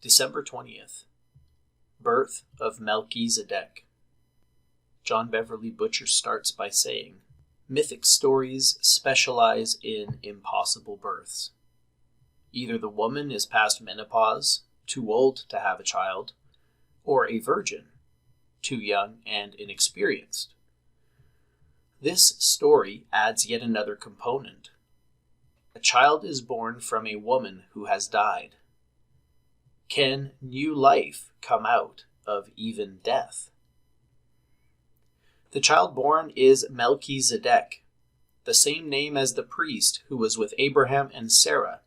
December 20th. Birth of Melchizedek. John Beverly Butcher starts by saying, Mythic stories specialize in impossible births. Either the woman is past menopause, too old to have a child, or a virgin, too young and inexperienced. This story adds yet another component. A child is born from a woman who has died. Can new life come out of even death? The child born is Melchizedek, the same name as the priest who was with Abraham and Sarah,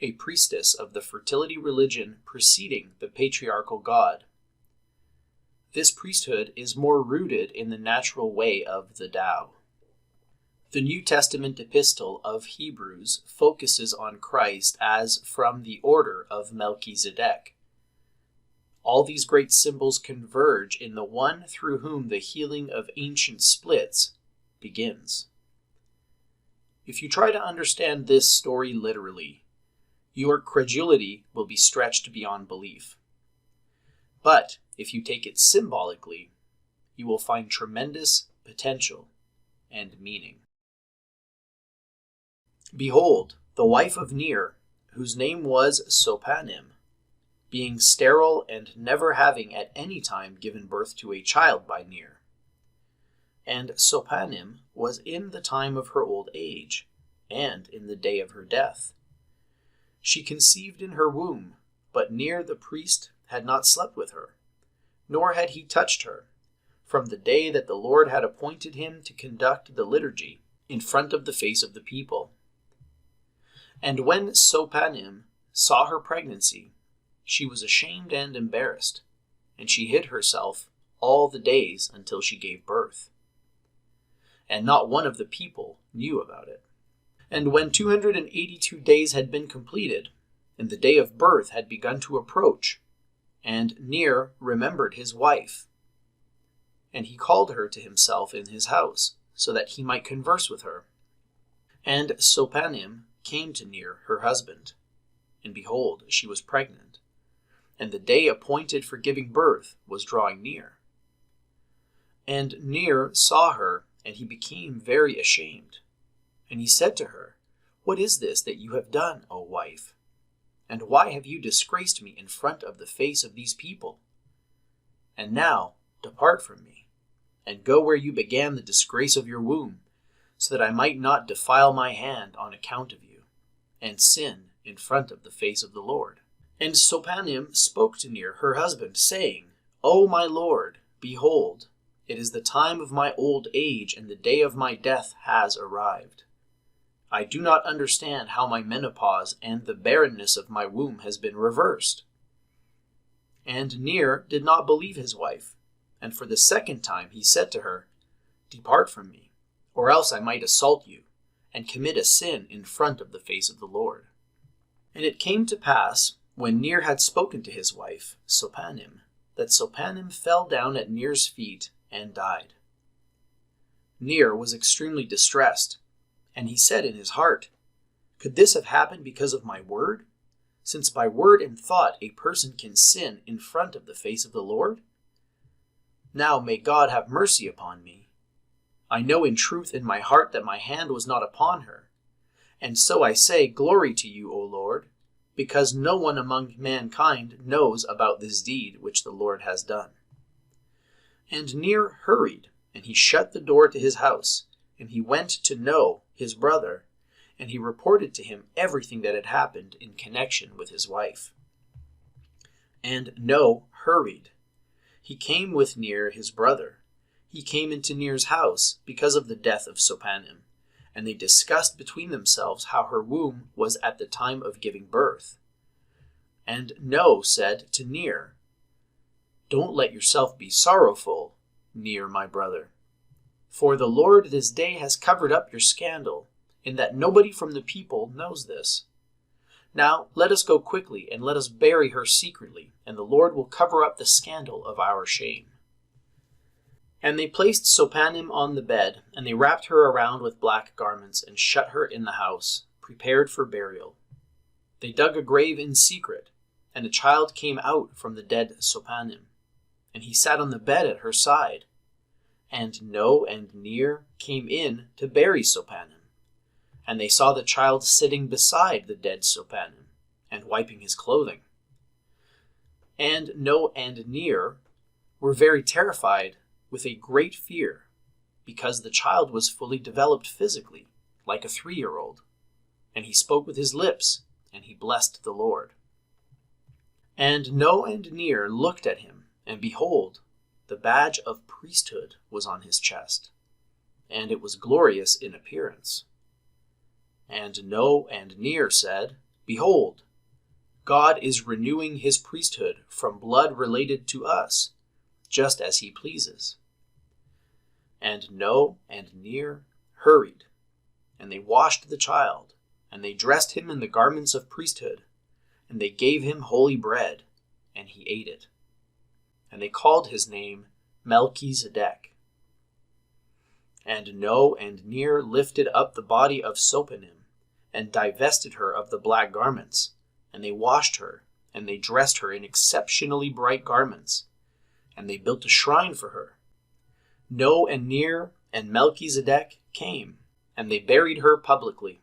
a priestess of the fertility religion preceding the patriarchal God. This priesthood is more rooted in the natural way of the Tao. The New Testament epistle of Hebrews focuses on Christ as from the order of Melchizedek. All these great symbols converge in the one through whom the healing of ancient splits begins. If you try to understand this story literally, your credulity will be stretched beyond belief. But if you take it symbolically, you will find tremendous potential and meaning. Behold, the wife of Ner, whose name was Sopanim, being sterile and never having at any time given birth to a child by Ner. And Sopanim was in the time of her old age, and in the day of her death. She conceived in her womb, but Ner the priest had not slept with her, nor had he touched her, from the day that the Lord had appointed him to conduct the liturgy in front of the face of the people. And when Sopanim saw her pregnancy, she was ashamed and embarrassed, and she hid herself all the days until she gave birth. And not one of the people knew about it. And when 282 days had been completed, and the day of birth had begun to approach, and Ner remembered his wife, and he called her to himself in his house, so that he might converse with her. And Sopanim came to Ner, her husband, and behold, she was pregnant, and the day appointed for giving birth was drawing near. And Ner saw her, and he became very ashamed. And he said to her, What is this that you have done, O wife? And why have you disgraced me in front of the face of these people? And now depart from me, and go where you began the disgrace of your womb, so that I might not defile my hand on account of you, and sin in front of the face of the Lord. And Sopanim spoke to Ner, her husband, saying, O my Lord, behold, it is the time of my old age, and the day of my death has arrived. I do not understand how my menopause and the barrenness of my womb has been reversed. And Ner did not believe his wife, and for the second time he said to her, Depart from me, or else I might assault you, and commit a sin in front of the face of the Lord. And it came to pass, when Ner had spoken to his wife, Sopanim, that Sopanim fell down at Ner's feet and died. Ner was extremely distressed, and he said in his heart, Could this have happened because of my word? Since by word and thought a person can sin in front of the face of the Lord? Now may God have mercy upon me. I know in truth in my heart that my hand was not upon her. And so I say, Glory to you, O Lord, because no one among mankind knows about this deed which the Lord has done. And Ner hurried, and he shut the door to his house, and he went to know his brother, and he reported to him everything that had happened in connection with his wife. And No hurried. He came with Ner, his brother. He came into Ner's house because of the death of Sopanim, and they discussed between themselves how her womb was at the time of giving birth. And No said to Ner, Don't let yourself be sorrowful, Ner, my brother. For the Lord this day has covered up your scandal, in that nobody from the people knows this. Now let us go quickly, and let us bury her secretly, and the Lord will cover up the scandal of our shame. And they placed Sopanim on the bed, and they wrapped her around with black garments, and shut her in the house, prepared for burial. They dug a grave in secret, And a child came out from the dead Sopanim, and he sat on the bed at her side. And No and Near came in to bury Sopanim, and they saw the child sitting beside the dead Sopanim, and wiping his clothing. And No and Near were very terrified with a great fear, because the child was fully developed physically, like a 3-year-old. And he spoke with his lips, and he blessed the Lord. And No and Near looked at him, and behold, the badge of priesthood was on his chest, and it was glorious in appearance. And No and Near said, Behold, God is renewing his priesthood from blood related to us, just as he pleases. And No and Near hurried, and they washed the child, and they dressed him in the garments of priesthood, and they gave him holy bread, and he ate it. And they called his name Melchizedek. And No and Near lifted up the body of Sopanim, and divested her of the black garments, and they washed her, and they dressed her in exceptionally bright garments, and they built a shrine for her. No and Near and Melchizedek came, and they buried her publicly.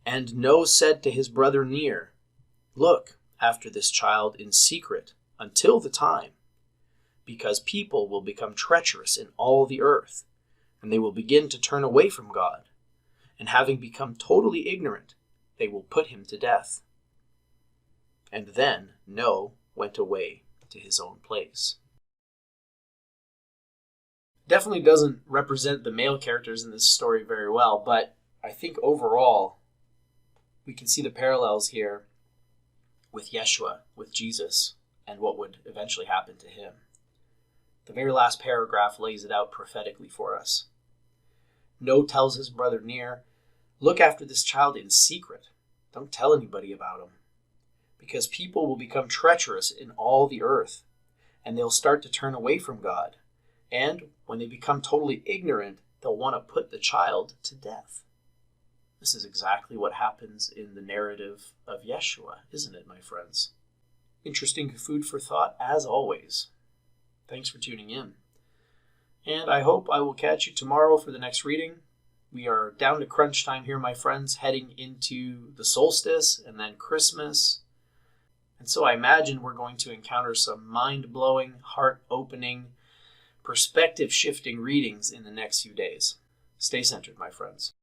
And No said to his brother Near, Look after this child in secret until the time, because people will become treacherous in all the earth, and they will begin to turn away from God, and having become totally ignorant, they will put him to death. And then No went away to his own place. Definitely doesn't represent the male characters in this story very well, but I think overall we can see the parallels here with Yeshua, with Jesus, and what would eventually happen to him. The very last paragraph lays it out prophetically for us. No tells his brother Near, Look after this child in secret. Don't tell anybody about him, because people will become treacherous in all the earth, and they'll start to turn away from God. And when they become totally ignorant, they'll want to put the child to death. This is exactly what happens in the narrative of Yeshua, isn't it, my friends? Interesting food for thought, as always. Thanks for tuning in. And I hope I will catch you tomorrow for the next reading. We are down to crunch time here, my friends, heading into the solstice and then Christmas. And so I imagine we're going to encounter some mind-blowing, heart-opening, perspective-shifting readings in the next few days. Stay centered, my friends.